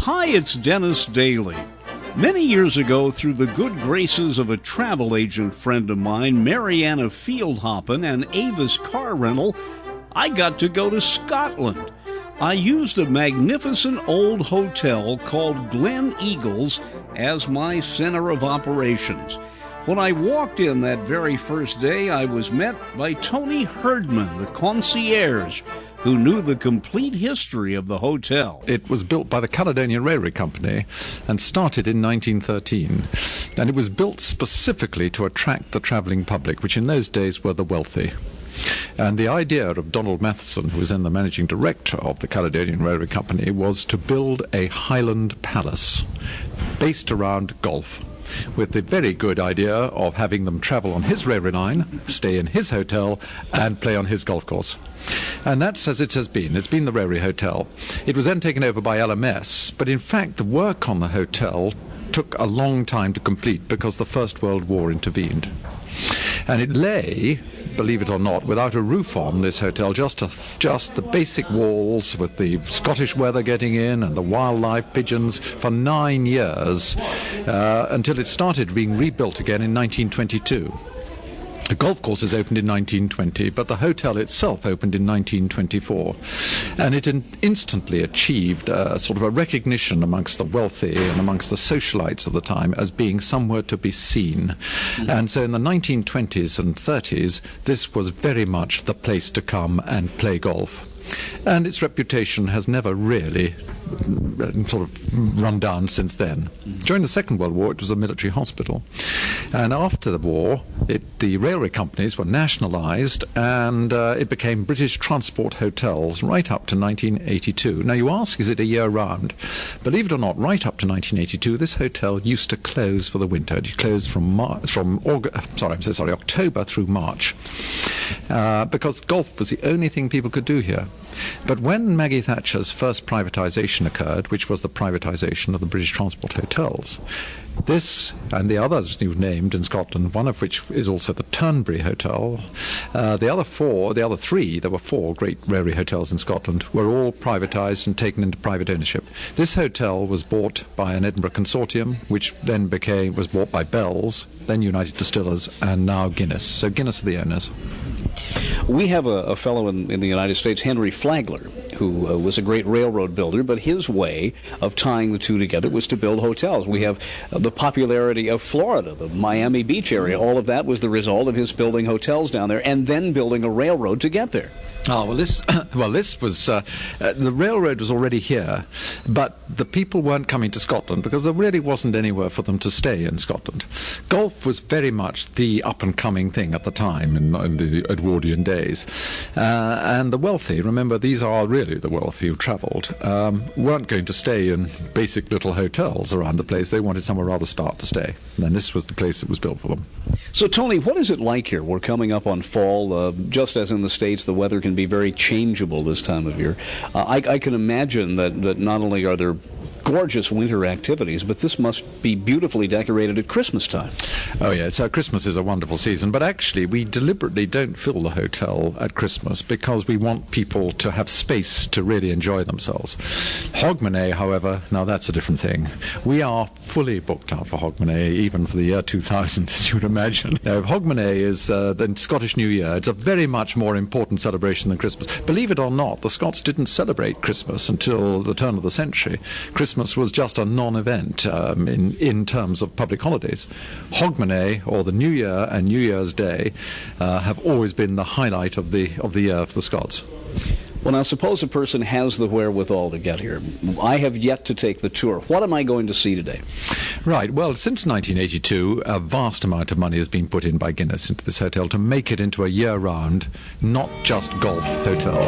Hi, it's Dennis Daly. Many years ago, through the good graces of a travel agent friend of mine, Mariana Fieldhoppen, and Avis Car Rental, I got to go to Scotland. I used a magnificent old hotel called Gleneagles as my center of operations. When I walked in that very first day, I was met by Tony Herdman, the concierge, who knew the complete history of the hotel. It was built by the Caledonian Railway Company and started in 1913. And it was built specifically to attract the travelling public, which in those days were the wealthy. And the idea of Donald Matheson, who was then the managing director of the Caledonian Railway Company, was to build a Highland palace based around golf, with the very good idea of having them travel on his railway line, stay in his hotel, and play on his golf course. And that's as it has been. It's been the Railway Hotel. It was then taken over by LMS, but in fact the work on the hotel took a long time to complete because the First World War intervened. And it lay, believe it or not, without a roof on, this hotel, just the basic walls with the Scottish weather getting in and the wildlife pigeons for 9 years until it started being rebuilt again in 1922. The golf courses opened in 1920, but the hotel itself opened in 1924. And it instantly achieved sort of a recognition amongst the wealthy and amongst the socialites of the time as being somewhere to be seen. And so in the 1920s and 30s, this was very much the place to come and play golf. And its reputation has never really sort of run down since then. During the Second World War, it was a military hospital. And after the war, the railway companies were nationalised, and it became British Transport Hotels right up to 1982. Now you ask, is it a year round? Believe it or not, right up to 1982, this hotel used to close for the winter. It closed from October through March, because golf was the only thing people could do here. But when Maggie Thatcher's first privatisation occurred, which was the privatisation of the British Transport Hotels, this and the others you've named in Scotland, one of which is also the Turnberry Hotel, the other three, there were four great railway hotels in Scotland, were all privatised and taken into private ownership. This hotel was bought by an Edinburgh consortium, which then was bought by Bell's, then United Distillers, and now Guinness. So Guinness are the owners. We have a fellow in the United States, Henry Flagler, who was a great railroad builder, but his way of tying the two together was to build hotels. We have the popularity of Florida, the Miami Beach area. All of that was the result of his building hotels down there and then building a railroad to get there. Oh, well, this was, the railroad was already here, but the people weren't coming to Scotland because there really wasn't anywhere for them to stay in Scotland. Golf was very much the up-and-coming thing at the time in the Edwardian days. And the wealthy, remember, these are really the wealthy who travelled, weren't going to stay in basic little hotels around the place. They wanted somewhere rather smart to stay. And then this was the place that was built for them. So, Tony, what is it like here? We're coming up on fall. Just as in the States, the weather can be very changeable this time of year. I can imagine that not only are there gorgeous winter activities, but this must be beautifully decorated at Christmas time. Oh yeah, so Christmas is a wonderful season, but actually we deliberately don't fill the hotel at Christmas because we want people to have space to really enjoy themselves. Hogmanay, however, now that's a different thing. We are fully booked out for Hogmanay, even for the year 2000, as you would imagine. Hogmanay is the Scottish New Year. It's a very much more important celebration than Christmas. Believe it or not, the Scots didn't celebrate Christmas until the turn of the century. Christmas was just a non-event in terms of public holidays. Hogmanay, or the New Year and New Year's Day, have always been the highlight of the year for the Scots. Well, now, suppose a person has the wherewithal to get here. I have yet to take the tour. What am I going to see today? Right. Well, since 1982, a vast amount of money has been put in by Guinness into this hotel to make it into a year-round, not just golf hotel.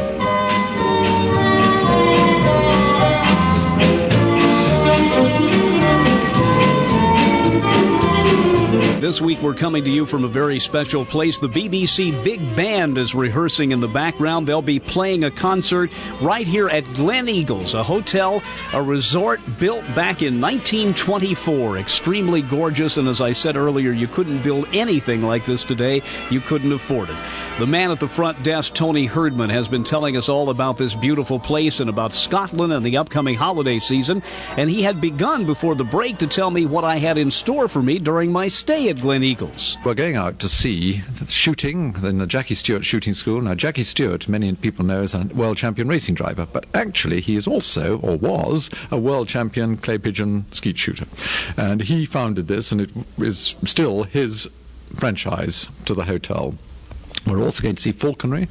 This week we're coming to you from a very special place. The BBC Big Band is rehearsing in the background. They'll be playing a concert right here at Gleneagles, a hotel, a resort built back in 1924. Extremely gorgeous, and as I said earlier, you couldn't build anything like this today. You couldn't afford it. The man at the front desk, Tony Herdman, has been telling us all about this beautiful place and about Scotland and the upcoming holiday season, and he had begun before the break to tell me what I had in store for me during my stay at Gleneagles. We're going out to see shooting in the Jackie Stewart Shooting School. Now, Jackie Stewart, many people know, is a world champion racing driver, but actually he is also, or was, a world champion clay pigeon skeet shooter. And he founded this, and it is still his franchise to the hotel. We're also going to see falconry,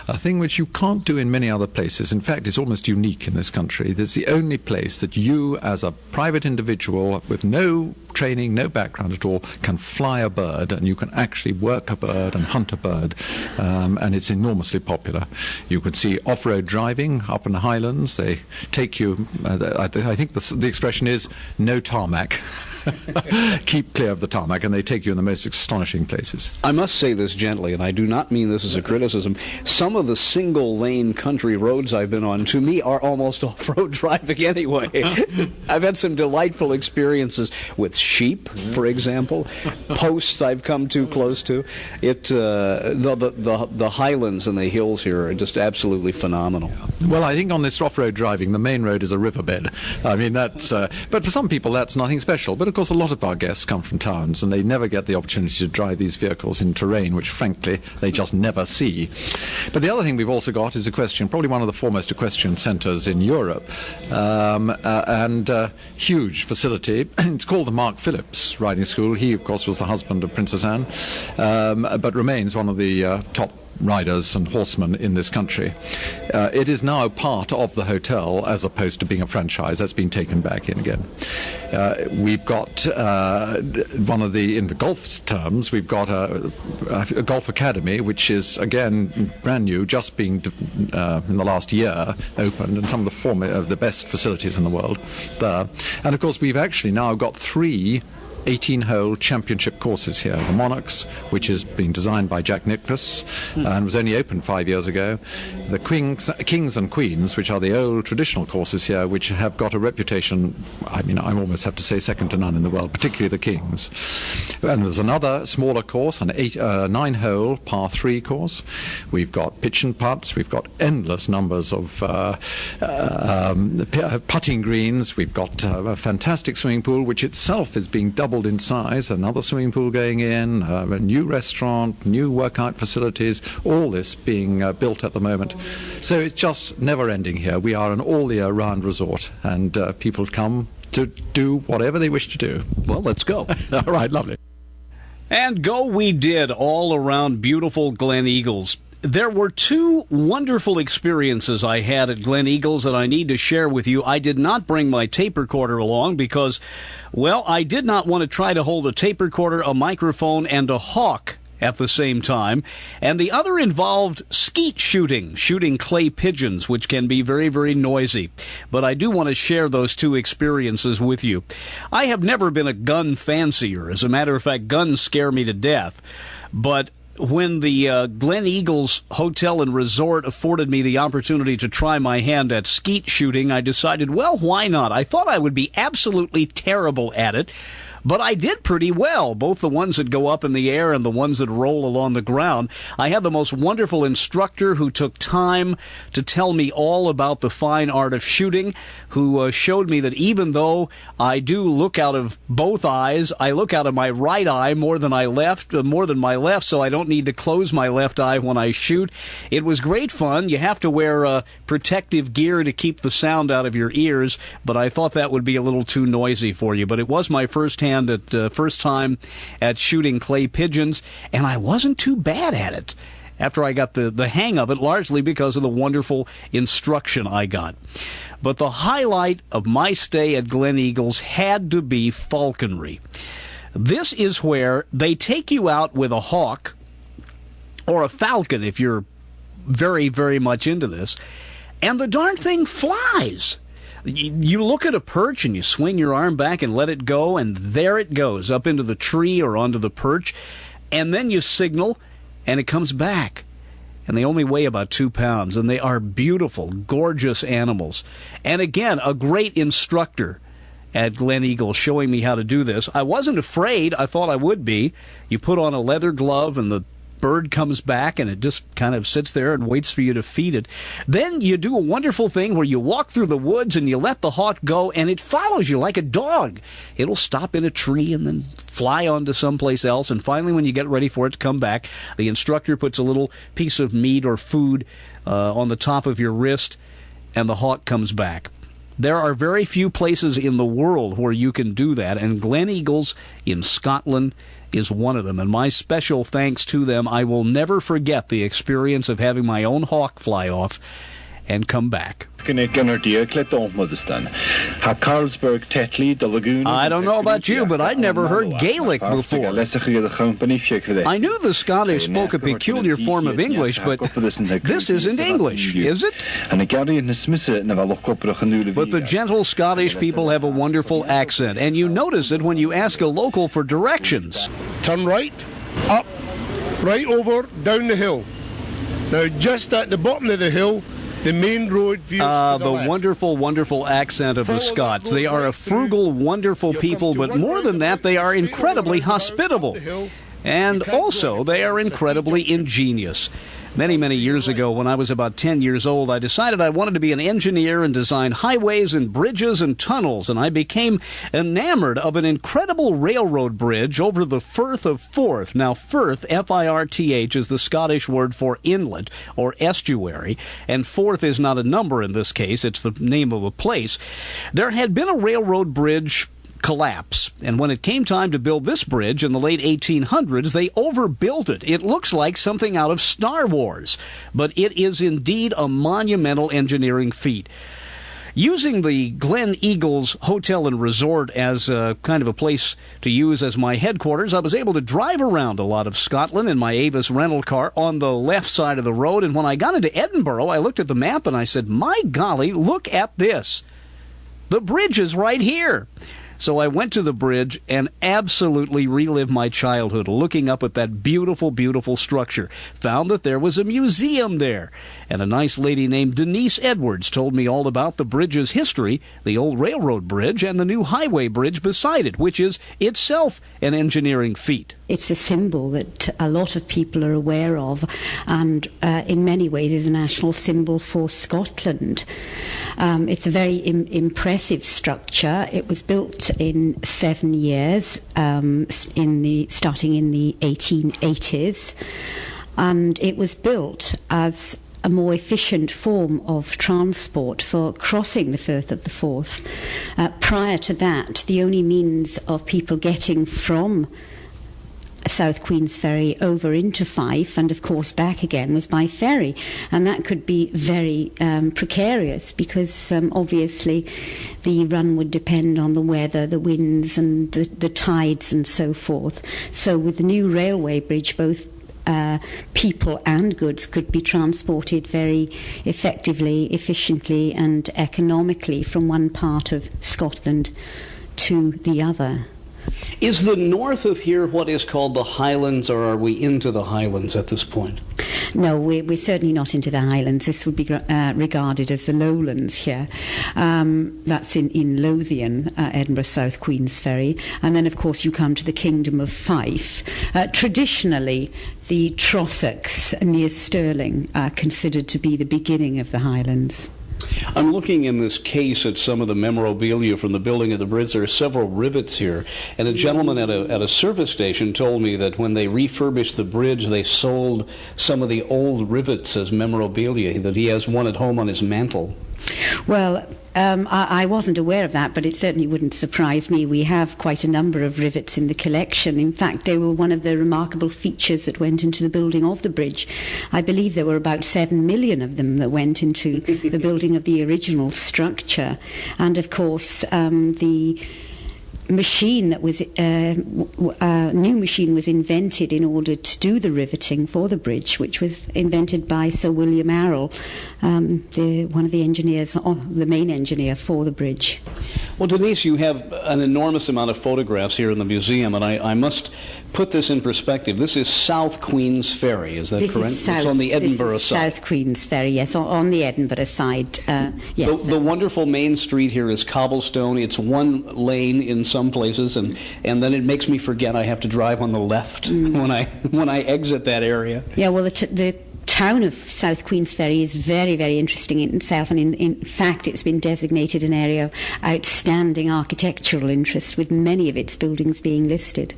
a thing which you can't do in many other places. In fact, it's almost unique in this country. It's the only place that you, as a private individual with no training, no background at all, can fly a bird, and you can actually work a bird and hunt a bird, and it's enormously popular. You can see off-road driving up in the Highlands. They take you, I think the expression is, no tarmac. Keep clear of the tarmac, and they take you in the most astonishing places. I must say this gently, and I do not mean this as a criticism. Some of the single-lane country roads I've been on, to me, are almost off-road driving anyway. I've had some delightful experiences with sheep, for example. Posts I've come too close to. The highlands and the hills here are just absolutely phenomenal. Well, I think on this off-road driving, the main road is a riverbed. I mean, that's... but for some people, that's nothing special. But, of course, a lot of our guests come from towns, and they never get the opportunity to drive these vehicles in terrain, which, frankly, they just never see. But the other thing we've also got is equestrian, probably one of the foremost equestrian centres in Europe, and huge facility. It's called the Mark Phillips Riding School. He, of course, was the husband of Princess Anne, but remains one of the top riders and horsemen in this country. It is now part of the hotel as opposed to being a franchise. That's been taken back in again. We've got one of the, in the golf terms, we've got a golf academy, which is again brand new, just being in the last year opened, and some of the best facilities in the world there. And of course, we've actually now got 3 18-hole championship courses here. The Monarchs, which is being designed by Jack Nicklaus and was only opened 5 years ago. The Kings and Queens, which are the old traditional courses here, which have got a reputation, I mean, I almost have to say second to none in the world, particularly the Kings. And there's another smaller course, an 9-hole par 3 course. We've got pitch and putts. We've got endless numbers of putting greens. We've got a fantastic swimming pool, which itself is being doubled in size, another swimming pool going in, a new restaurant, new workout facilities, all this being built at the moment. So it's just never ending here. We are an all-year-round resort, and people come to do whatever they wish to do. Well, let's go. All right, lovely. And go we did all around beautiful Gleneagles. There were 2 wonderful experiences I had at Gleneagles that I need to share with you. I did not bring my tape recorder along because, well, I did not want to try to hold a tape recorder, a microphone, and a hawk at the same time. And the other involved skeet shooting clay pigeons, which can be very, very noisy. But I do want to share those 2 experiences with you. I have never been a gun fancier. As a matter of fact, guns scare me to death. But when the Gleneagles Hotel and Resort afforded me the opportunity to try my hand at skeet shooting, I decided, well, why not? I thought I would be absolutely terrible at it, but I did pretty well, both the ones that go up in the air and the ones that roll along the ground. I had the most wonderful instructor who took time to tell me all about the fine art of shooting, who showed me that even though I do look out of both eyes, I look out of my right eye more than my left, so I don't need to close my left eye when I shoot. It was great fun. You have to wear protective gear to keep the sound out of your ears, but I thought that would be a little too noisy for you. But it was my first time at shooting clay pigeons, and I wasn't too bad at it after I got the hang of it, largely because of the wonderful instruction I got. But the highlight of my stay at Gleneagles had to be falconry. This is where they take you out with a hawk, or a falcon if you're very, very much into this, and the darn thing flies. You look at a perch and you swing your arm back and let it go, and there it goes, up into the tree or onto the perch. And then you signal, and it comes back. And they only weigh about 2 pounds, and they are beautiful, gorgeous animals. And again, a great instructor at Gleneagles showing me how to do this. I wasn't afraid. I thought I would be. You put on a leather glove, and the bird comes back, and it just kind of sits there and waits for you to feed it. Then you do a wonderful thing where you walk through the woods and you let the hawk go, and it follows you like a dog. It'll stop in a tree and then fly on to someplace else, and finally when you get ready for it to come back, the instructor puts a little piece of meat or food on the top of your wrist, and the hawk comes back. There are very few places in the world where you can do that, and Gleneagles in Scotland is one of them, and my special thanks to them. I will never forget the experience of having my own hawk fly off and come back. I don't know about you, but I'd never heard Gaelic before. I knew the Scottish spoke a peculiar form of English, but this isn't English, is it? But the gentle Scottish people have a wonderful accent, and you notice it when you ask a local for directions. Turn right, up, right over, down the hill. Now, just at the bottom of the hill, the main road veers to the left. Wonderful, wonderful accent of the Scots. They are a frugal, wonderful people, but more than that, they are incredibly hospitable. And also, they are incredibly ingenious. Many, many years ago, when I was about 10 years old, I decided I wanted to be an engineer and design highways and bridges and tunnels, and I became enamored of an incredible railroad bridge over the Firth of Forth. Now, Firth, F-I-R-T-H, is the Scottish word for inlet or estuary, and Forth is not a number in this case, it's the name of a place. There had been a railroad bridge collapse, and when it came time to build this bridge in the late 1800s, they overbuilt it. It looks like something out of Star Wars, but it is indeed a monumental engineering feat. Using the Gleneagles Hotel and Resort as kind of a place to use as my headquarters, I was able to drive around a lot of Scotland in my Avis rental car on the left side of the road, and when I got into Edinburgh, I looked at the map and I said, my golly, look at this. The bridge is right here. So I went to the bridge and absolutely relived my childhood, looking up at that beautiful, beautiful structure. Found that there was a museum there. And a nice lady named Denise Edwards told me all about the bridge's history, the old railroad bridge, and the new highway bridge beside it, which is itself an engineering feat. It's a symbol that a lot of people are aware of, and in many ways is a national symbol for Scotland. It's a very impressive structure. It was built in 7 years, starting in the 1880s, and it was built as a more efficient form of transport for crossing the Firth of the Forth. Prior to that, the only means of people getting from South Queensferry over into Fife and of course back again was by ferry, and that could be very precarious because obviously the run would depend on the weather, the winds and the tides and so forth. So with the new railway bridge, both people and goods could be transported very effectively, efficiently and economically from one part of Scotland to the other. Is the north of here what is called the Highlands, or are we into the Highlands at this point? No, we're certainly not into the Highlands. This would be regarded as the lowlands here. That's in Lothian, Edinburgh South Queensferry. And then, of course, you come to the Kingdom of Fife. Traditionally, the Trossachs near Stirling are considered to be the beginning of the Highlands. I'm looking in this case at some of the memorabilia from the building of the bridge. There are several rivets here, and a gentleman at a service station told me that when they refurbished the bridge, they sold some of the old rivets as memorabilia, that he has one at home on his mantle. Well, I wasn't aware of that, but it certainly wouldn't surprise me. We have quite a number of rivets in the collection. In fact, they were one of the remarkable features that went into the building of the bridge. I believe there were about 7 million of them that went into the building of the original structure. And of course, the machine that was new machine was invented in order to do the riveting for the bridge, which was invented by Sir William Arrol, one of the engineers, the main engineer for the bridge. Well, Denise, you have an enormous amount of photographs here in the museum, and I must put this in perspective. This is South Queen's Ferry, is that correct? It's on the Edinburgh side. South Queen's Ferry, yes, on the Edinburgh side. Yes. The wonderful main street here is cobblestone. It's one lane in some places, and then it makes me forget I have to drive on the left when I exit that area. Yeah, well, the town of South Queensferry is very, very interesting in itself, and in fact it's been designated an area of outstanding architectural interest, with many of its buildings being listed.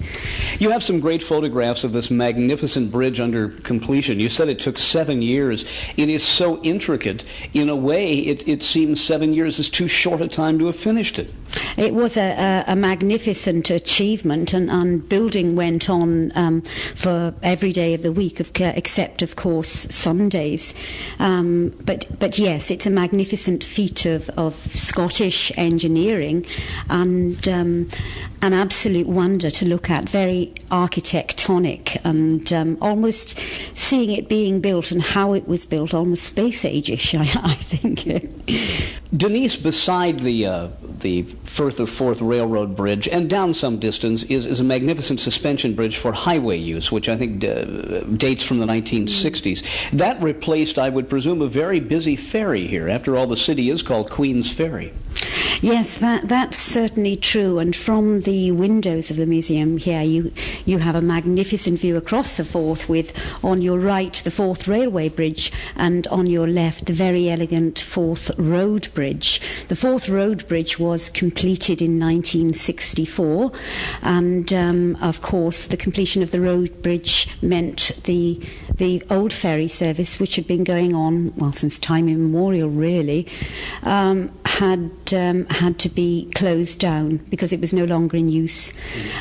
You have some great photographs of this magnificent bridge under completion. You said it took 7 years. It is so intricate. In a way, it seems 7 years is too short a time to have finished it. It was a magnificent achievement, and building went on for every day of the week, except, of course, Sundays. But yes, it's a magnificent feat of Scottish engineering, and an absolute wonder to look at, very architectonic, and almost seeing it being built and how it was built, almost space age-ish, I think. Denise, beside the Firth of Forth Railroad Bridge, and down some distance, is a magnificent suspension bridge for highway use, which I think dates from the 1960s. That replaced, I would presume, a very busy ferry here. After all, the city is called Queen's Ferry. Yes, that's certainly true. And from the windows of the museum here, you have a magnificent view across the Forth, with on your right the Forth Railway Bridge, and on your left the very elegant Forth Road Bridge. The Forth Road Bridge was completed in 1964, and of course the completion of the road bridge meant the old ferry service, which had been going on, well, since time immemorial really, had to be closed down because it was no longer in use.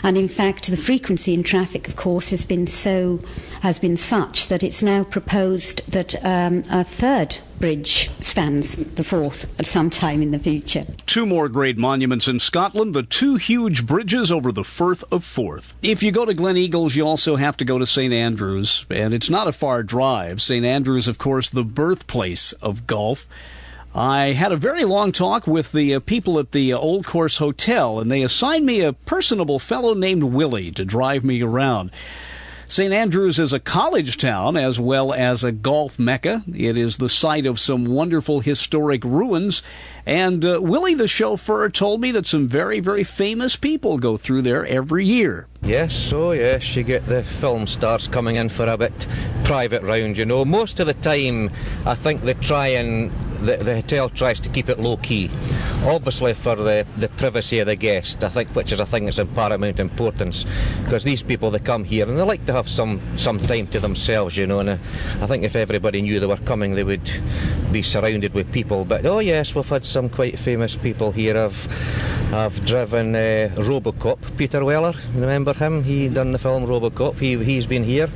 And in fact, the frequency in traffic, of course, has been such that it's now proposed that a third bridge spans the Forth at some time in the future. Two more great monuments in Scotland, the two huge bridges over the Firth of Forth. If you go to Gleneagles, you also have to go to St. Andrews, and it's not a far drive. St. Andrews, of course, the birthplace of golf. I had a very long talk with the people at the Old Course Hotel, and they assigned me a personable fellow named Willie to drive me around. St. Andrews is a college town as well as a golf mecca. It is the site of some wonderful historic ruins, and Willie the chauffeur told me that some very, very famous people go through there every year. Yes, you get the film stars coming in for a bit private round, you know. Most of the time, I think they try and the hotel tries to keep it low key, obviously for the privacy of the guest, I think, which is a thing that's of paramount importance, because these people, they come here and they like to have some time to themselves, you know. And I think if everybody knew they were coming, they would be surrounded with people. But oh yes, we've had some quite famous people here. I've driven Robocop, Peter Weller, remember him? He done the film Robocop. He's been here.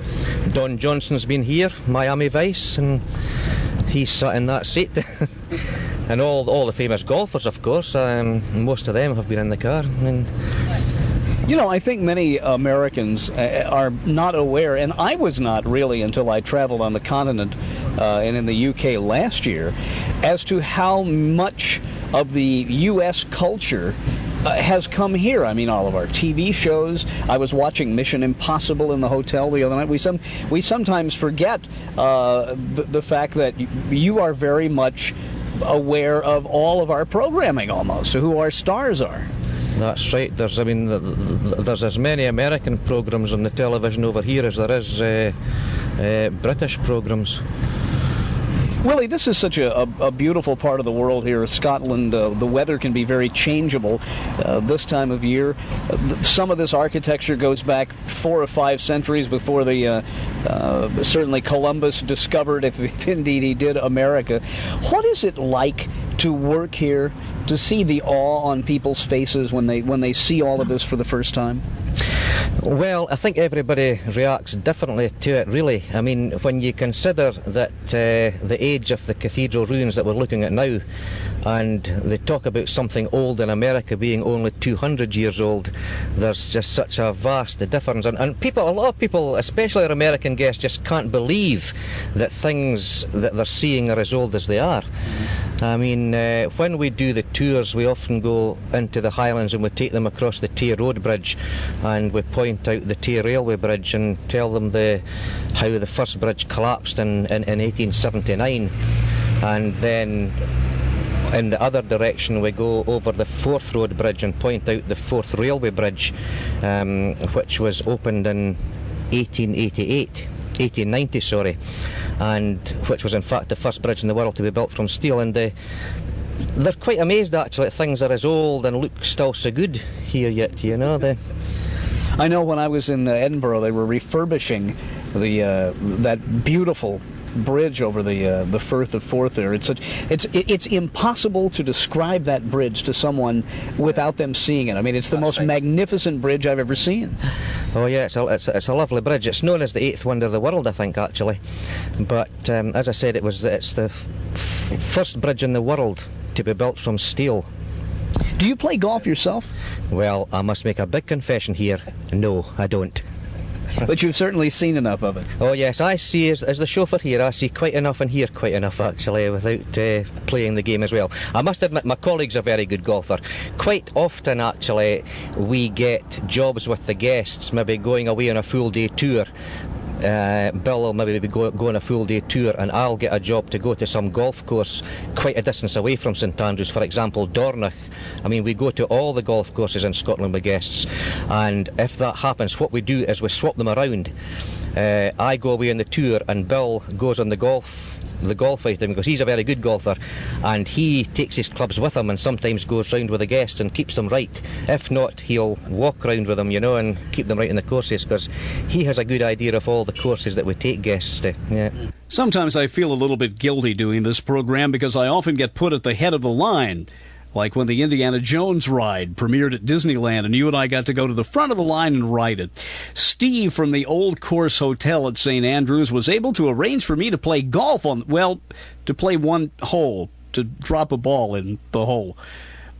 Don Johnson's been here, Miami Vice, and he's sat in that seat. And all the famous golfers, of course, most of them have been in the car. You know, I think many Americans are not aware, and I was not really until I traveled on the continent and in the UK last year, as to how much of the U.S. culture has come here. I mean, all of our TV shows. I was watching Mission Impossible in the hotel the other night. We sometimes forget the fact that you are very much aware of all of our programming, almost, who our stars are. That's right. There's as many American programs on the television over here as there is British programs. Willie, this is such a beautiful part of the world here, Scotland. The weather can be very changeable this time of year. Some of this architecture goes back 4 or 5 centuries before certainly Columbus discovered, if indeed he did, America. What is it like to work here, to see the awe on people's faces when they see all of this for the first time? Well, I think everybody reacts differently to it, really. I mean, when you consider that the age of the cathedral ruins that we're looking at now, and they talk about something old in America being only 200 years old, there's just such a vast difference. And people, a lot of people, especially our American guests, just can't believe that things that they're seeing are as old as they are. I mean, when we do the tours, we often go into the Highlands and we take them across the Tay Road Bridge, and we point out the Tay Railway Bridge and tell them how the first bridge collapsed in 1879. And then in the other direction we go over the Forth Road Bridge and point out the Forth Railway Bridge, which was opened in 1890, sorry, and which was in fact the first bridge in the world to be built from steel. And they're quite amazed actually that things are as old and look still so good here yet, you know. I know when I was in Edinburgh, they were refurbishing that beautiful bridge over the Firth of Forth there. It's impossible to describe that bridge to someone without them seeing it. I mean, it's the most magnificent bridge I've ever seen. Oh yeah, it's a lovely bridge. It's known as the 8th wonder of the world, I think, actually. But as I said, it's the first bridge in the world to be built from steel. Do you play golf yourself? Well, I must make a big confession here. No, I don't. But you've certainly seen enough of it. Oh yes, I see, as the chauffeur here, I see quite enough and hear quite enough actually without playing the game as well. I must admit my colleague's a very good golfer. Quite often actually we get jobs with the guests, maybe going away on a full day tour. Bill will maybe go on a full day tour and I'll get a job to go to some golf course quite a distance away from St Andrews, for example Dornoch. I mean, we go to all the golf courses in Scotland with guests, and if that happens, what we do is we swap them around. I go away on the tour and Bill goes on the golf item because he's a very good golfer, and he takes his clubs with him and sometimes goes round with the guests and keeps them right. If not, he'll walk round with them, you know, and keep them right in the courses because he has a good idea of all the courses that we take guests to. Yeah. Sometimes I feel a little bit guilty doing this program because I often get put at the head of the line. Like when the Indiana Jones ride premiered at Disneyland and you and I got to go to the front of the line and ride it. Steve from the Old Course Hotel at St. Andrews was able to arrange for me to play golf to play one hole, to drop a ball in the hole.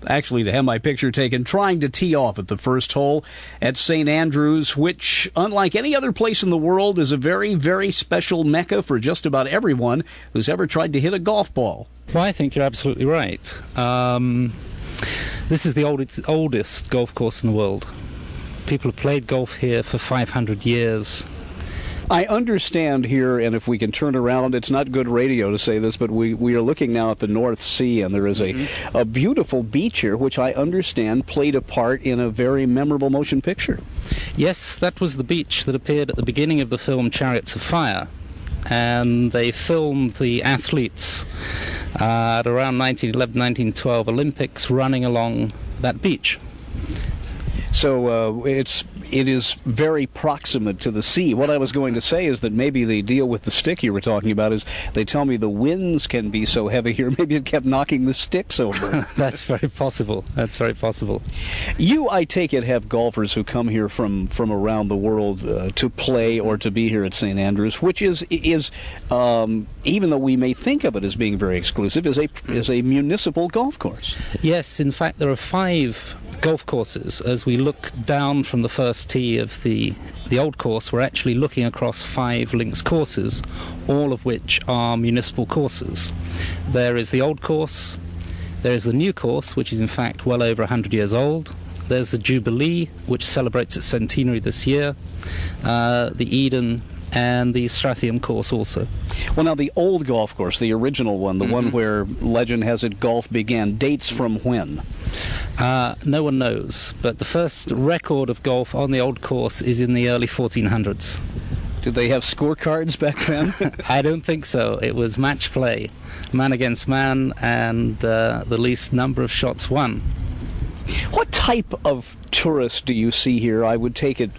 Actually, to have my picture taken trying to tee off at the first hole at St. Andrews, which, unlike any other place in the world, is a very, very special mecca for just about everyone who's ever tried to hit a golf ball. Well, I think you're absolutely right. This is the oldest golf course in the world. People have played golf here for 500 years. I understand here, and if we can turn around, it's not good radio to say this, but we are looking now at the North Sea, and there is a beautiful beach here, which I understand played a part in a very memorable motion picture. Yes, that was the beach that appeared at the beginning of the film Chariots of Fire, and they filmed the athletes at around 1911, 1912 Olympics running along that beach. So it is very proximate to the sea. What I was going to say is that maybe the deal with the stick you were talking about is they tell me the winds can be so heavy here, maybe it kept knocking the sticks over. That's very possible. That's very possible. You, I take it, have golfers who come here from around the world to play or to be here at St. Andrews, which is even though we may think of it as being very exclusive, is a municipal golf course. Yes, in fact, there are 5 golf courses. As we look down from the first tee of the old course, we're actually looking across 5 links courses, all of which are municipal courses. There is the old course, there is the new course, which is in fact well over 100 years old. There's the Jubilee, which celebrates its centenary this year, the Eden, and the Strathium course also. Well, now the old golf course, the original one, the one where legend has it golf began, dates from when? No one knows, but the first record of golf on the old course is in the early 1400s. Did they have scorecards back then? I don't think so. It was match play, man against man, and the least number of shots won. What type of tourist do you see here? I would take it,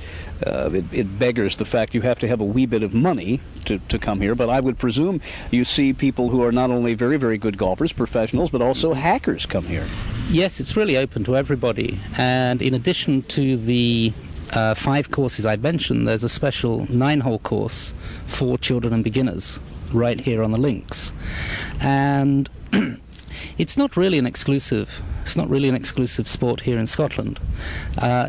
it beggars the fact you have to have a wee bit of money to come here, but I would presume you see people who are not only very, very good golfers, professionals, but also hackers come here. Yes, it's really open to everybody, and in addition to the 5 courses I'd mentioned, there's a special 9-hole course for children and beginners right here on the links. And it's not really an exclusive sport here in Scotland.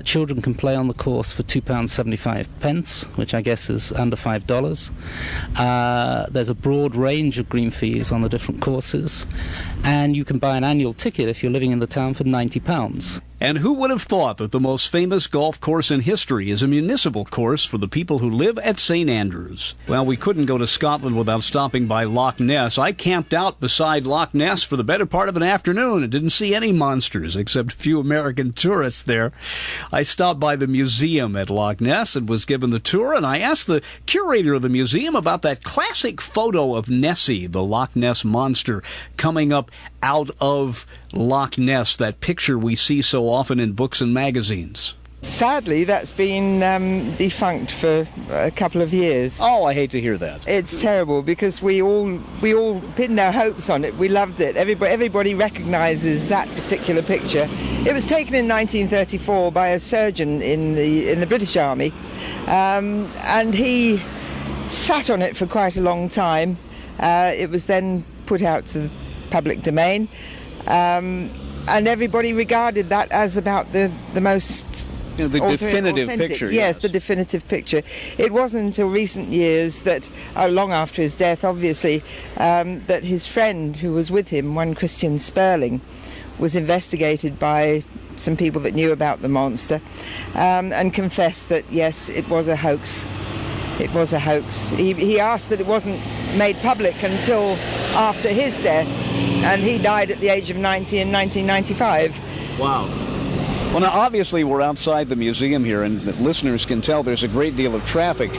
Children can play on the course for £2.75, which I guess is under $5. There's a broad range of green fees on the different courses, and you can buy an annual ticket if you're living in the town for £90. And who would have thought that the most famous golf course in history is a municipal course for the people who live at St. Andrews? Well, we couldn't go to Scotland without stopping by Loch Ness. I camped out beside Loch Ness for the better part of an afternoon and didn't see any monsters except a few American tourists there. I stopped by the museum at Loch Ness and was given the tour, and I asked the curator of the museum about that classic photo of Nessie, the Loch Ness Monster, coming up out of Loch Ness, that picture we see so often in books and magazines. Sadly, that's been defunct for a couple of years. Oh, I hate to hear that. It's terrible because we all pinned our hopes on it. We loved it. Everybody recognises that particular picture. It was taken in 1934 by a surgeon in the British Army, and he sat on it for quite a long time. It was then put out to the public domain, and everybody regarded that as about the most definitive authentic picture. Yes, the definitive picture. It wasn't until recent years that, long after his death, obviously, that his friend who was with him, one Christian Sperling, was investigated by some people that knew about the monster, and confessed that yes, it was a hoax. It was a hoax. He asked that it wasn't made public until after his death, and he died at the age of 90 in 1995. Wow. Well, now, obviously, we're outside the museum here, and listeners can tell there's a great deal of traffic.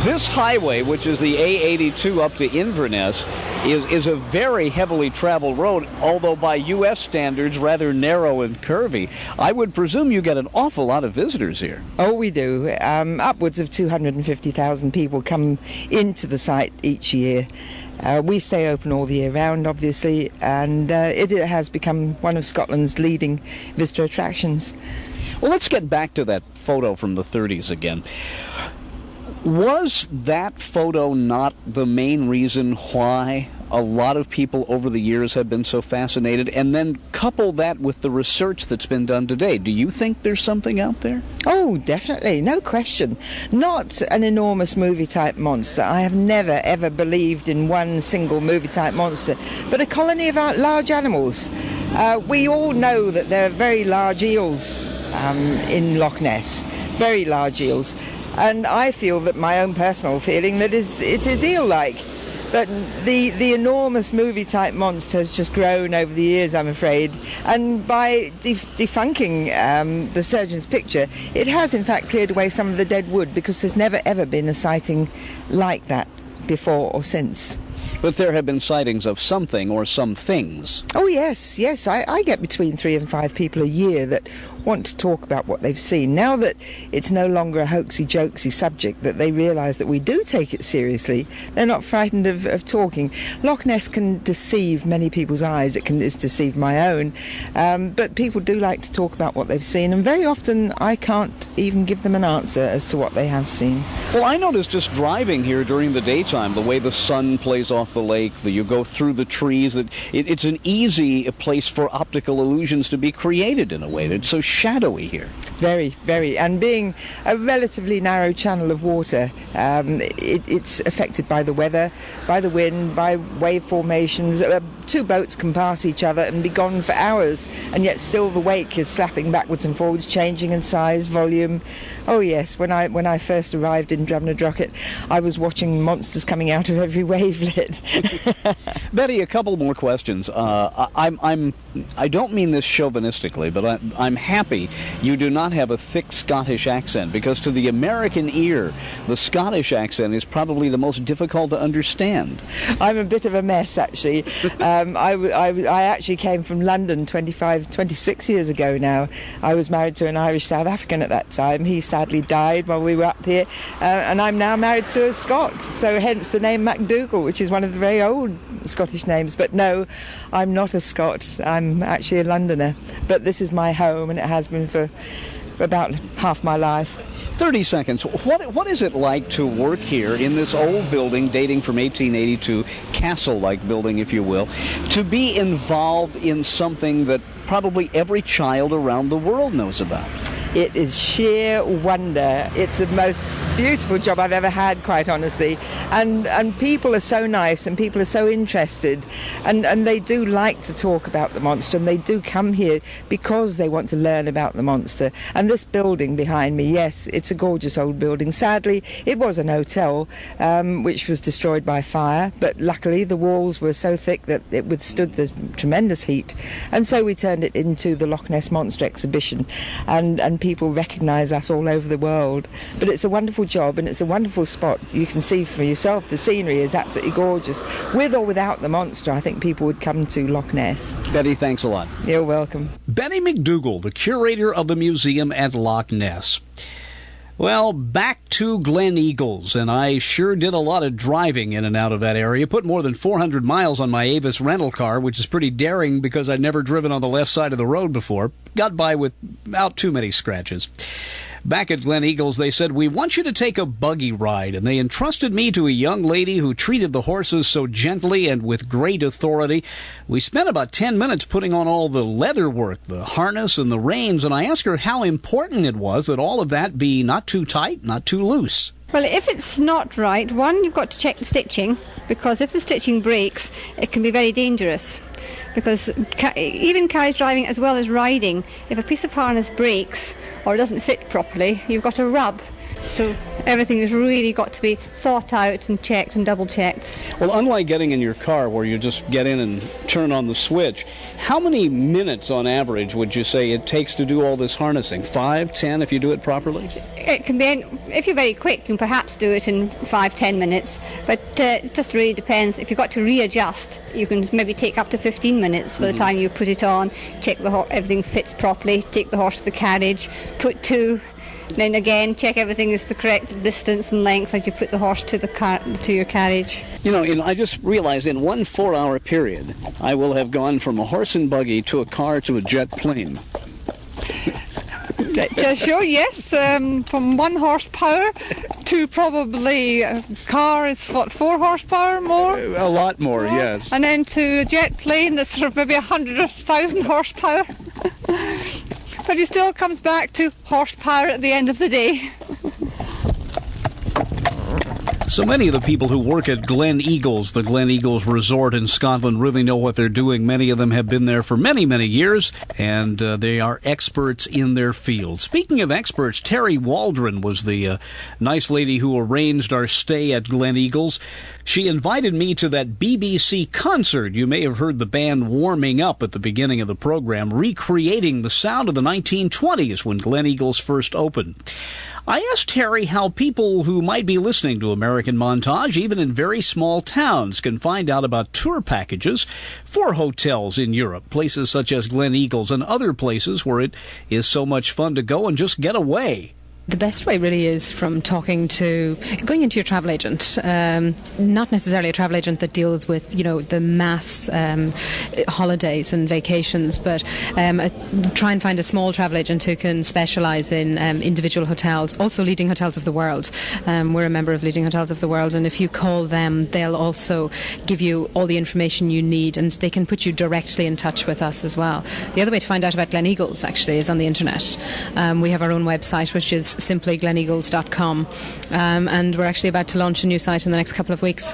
This highway, which is the A82 up to Inverness, is a very heavily traveled road, although by U.S. standards, rather narrow and curvy. I would presume you get an awful lot of visitors here. Oh, we do. Upwards of 250,000 people come into the site each year. We stay open all the year round, obviously, and it has become one of Scotland's leading visitor attractions. Well, let's get back to that photo from the 30s again. Was that photo not the main reason why a lot of people over the years have been so fascinated? And then couple that with the research that's been done today. Do you think there's something out there? Oh, definitely. No question. Not an enormous movie-type monster. I have never, ever believed in one single movie-type monster, but a colony of large animals. We all know that there are very large eels in Loch Ness. Very large eels. And I feel that my own personal feeling that it is eel-like. But the enormous movie-type monster has just grown over the years, I'm afraid. And by defunking the surgeon's picture, it has in fact cleared away some of the dead wood, because there's never ever been a sighting like that before or since. But there have been sightings of something or some things. Oh, yes. I get between 3 and 5 people a year that want to talk about what they've seen. Now that it's no longer a hoaxy-jokesy subject, that they realise that we do take it seriously, they're not frightened of talking. Loch Ness can deceive many people's eyes. It's deceived my own. But people do like to talk about what they've seen, and very often I can't even give them an answer as to what they have seen. Well, I noticed just driving here during the daytime, the way the sun plays off the lake, that you go through the trees, that it's an easy place for optical illusions to be created in a way. It's so shadowy here. Very, very. And being a relatively narrow channel of water, it's affected by the weather, by the wind, by wave formations. 2 boats can pass each other and be gone for hours, and yet still the wake is slapping backwards and forwards, changing in size, volume. Oh yes, when I first arrived in Drumnadrochit, I was watching monsters coming out of every wavelet. Betty, a couple more questions. I don't mean this chauvinistically, but I'm happy you do not have a thick Scottish accent, because to the American ear, the Scottish accent is probably the most difficult to understand. I'm a bit of a mess, actually. I actually came from London 26 years ago now. I was married to an Irish South African at that time. He sadly died while we were up here, and I'm now married to a Scot, so hence the name MacDougall, which is one of the very old Scottish names. But no, I'm not a Scot. I'm actually a Londoner, but this is my home, and it has been for about half my life. 30 seconds. What is it like to work here in this old building dating from 1882, castle-like building, if you will, to be involved in something that probably every child around the world knows about? It is sheer wonder. It's the most beautiful job I've ever had, quite honestly. And people are so nice and people are so interested. And they do like to talk about the monster, and they do come here because they want to learn about the monster. And this building behind me, yes, it's a gorgeous old building. Sadly, it was an hotel, which was destroyed by fire. But luckily, the walls were so thick that it withstood the tremendous heat. And so we turned it into the Loch Ness Monster exhibition. And people recognise us all over the world. But it's a wonderful job, and it's a wonderful spot. You can see for yourself the scenery is absolutely gorgeous. With or without the monster, I think people would come to Loch Ness. Betty, thanks a lot. You're welcome. Betty McDougall, the curator of the museum at Loch Ness. Well, back to Gleneagles, and I sure did a lot of driving in and out of that area. Put more than 400 miles on my Avis rental car, which is pretty daring because I'd never driven on the left side of the road before. Got by without too many scratches. Back at Gleneagles, they said, "We want you to take a buggy ride," and they entrusted me to a young lady who treated the horses so gently and with great authority. We spent about 10 minutes putting on all the leather work, the harness and the reins, and I asked her how important it was that all of that be not too tight, not too loose. Well, if it's not right, one, you've got to check the stitching, because if the stitching breaks, it can be very dangerous. Because even carriage driving as well as riding, if a piece of harness breaks or doesn't fit properly, you've got a rub. So everything has really got to be thought out and checked and double-checked. Well, unlike getting in your car where you just get in and turn on the switch, how many minutes on average would you say it takes to do all this harnessing? 5, 10 if you do it properly? It can be, if you're very quick, you can perhaps do it in 5-10 minutes, but it just really depends. If you've got to readjust, you can maybe take up to 15 minutes by the time you put it on, check everything fits properly, take the horse to the carriage, put to... Then again, check everything is the correct distance and length as you put the horse to your carriage. You know, I just realized in one 4-hour period, I will have gone from a horse and buggy to a car to a jet plane. Just sure, yes. From 1 horsepower to probably a car is, 4 horsepower more? A lot more, yes. And then to a jet plane that's sort of maybe 100,000 horsepower. But it still comes back to horsepower at the end of the day. So many of the people who work at Gleneagles, the Gleneagles Resort in Scotland, really know what they're doing. Many of them have been there for many, many years, and they are experts in their field. Speaking of experts, Terry Waldron was the nice lady who arranged our stay at Gleneagles. She invited me to that BBC concert. You may have heard the band warming up at the beginning of the program, recreating the sound of the 1920s when Gleneagles first opened. I asked Terry how people who might be listening to American Montage, even in very small towns, can find out about tour packages for hotels in Europe, places such as Gleneagles and other places where it is so much fun to go and just get away. The best way really is from going into your travel agent, not necessarily a travel agent that deals with, the mass holidays and vacations, but try and find a small travel agent who can specialise in individual hotels, also Leading Hotels of the World. We're a member of Leading Hotels of the World, and if you call them, they'll also give you all the information you need, and they can put you directly in touch with us as well. The other way to find out about Gleneagles actually is on the internet. We have our own website, which is simply gleneagles.com, and we're actually about to launch a new site in the next couple of weeks.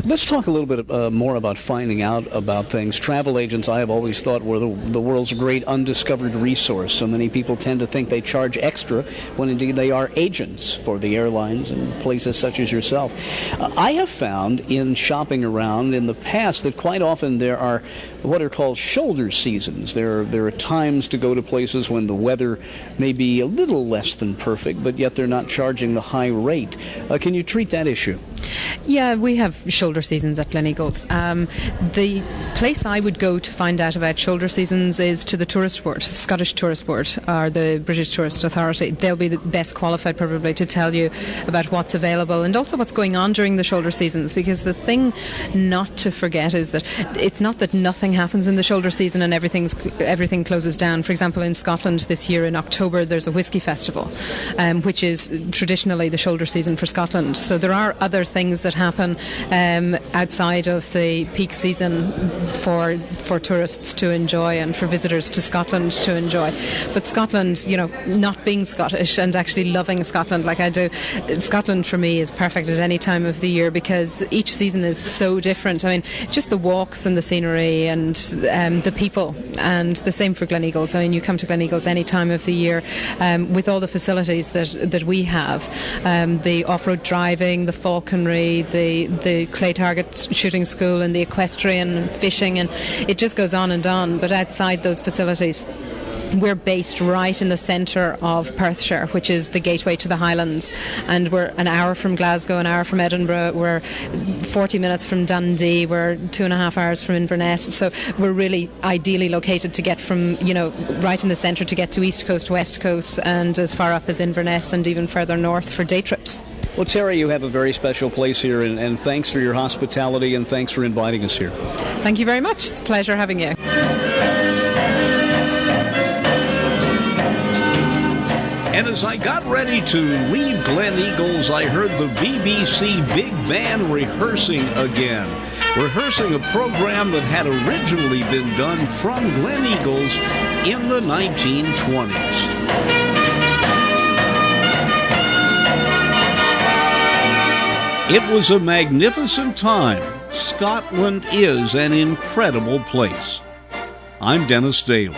Let's talk a little bit more about finding out about things. Travel agents, I have always thought, were the world's great undiscovered resource. So many people tend to think they charge extra when indeed they are agents for the airlines and places such as yourself. I have found in shopping around in the past that quite often there are what are called shoulder seasons. There are times to go to places when the weather may be a little less than perfect, but yet they're not charging the high rate. Can you treat that issue? Yeah, we have shoulder shoulder seasons at Gleneagles. The place I would go to find out about shoulder seasons is to the Tourist Board, Scottish Tourist Board, or the British Tourist Authority. They'll be the best qualified probably to tell you about what's available and also what's going on during the shoulder seasons, because the thing not to forget is that it's not that nothing happens in the shoulder season and everything closes down. For example, in Scotland this year in October there's a whisky festival, which is traditionally the shoulder season for Scotland. So there are other things that happen outside of the peak season for tourists to enjoy and for visitors to Scotland to enjoy. But Scotland, not being Scottish and actually loving Scotland like I do, Scotland for me is perfect at any time of the year because each season is so different. I mean, just the walks and the scenery and the people, and the same for Gleneagles. I mean, you come to Gleneagles any time of the year with all the facilities that we have, the off-road driving, the falconry, the clay target shooting school and the equestrian fishing, and it just goes on and on. But outside those facilities, we're based right in the centre of Perthshire, which is the gateway to the Highlands, and we're an hour from Glasgow, an hour from Edinburgh, we're 40 minutes from Dundee, we're 2.5 hours from Inverness, so we're really ideally located to get from, right in the centre to get to East Coast, West Coast, and as far up as Inverness and even further north for day trips. Well, Terry, you have a very special place here, and thanks for your hospitality and thanks for inviting us here. Thank you very much. It's a pleasure having you. And as I got ready to leave Gleneagles, I heard the BBC Big Band rehearsing again. Rehearsing a program that had originally been done from Gleneagles in the 1920s. It was a magnificent time. Scotland is an incredible place. I'm Dennis Daly.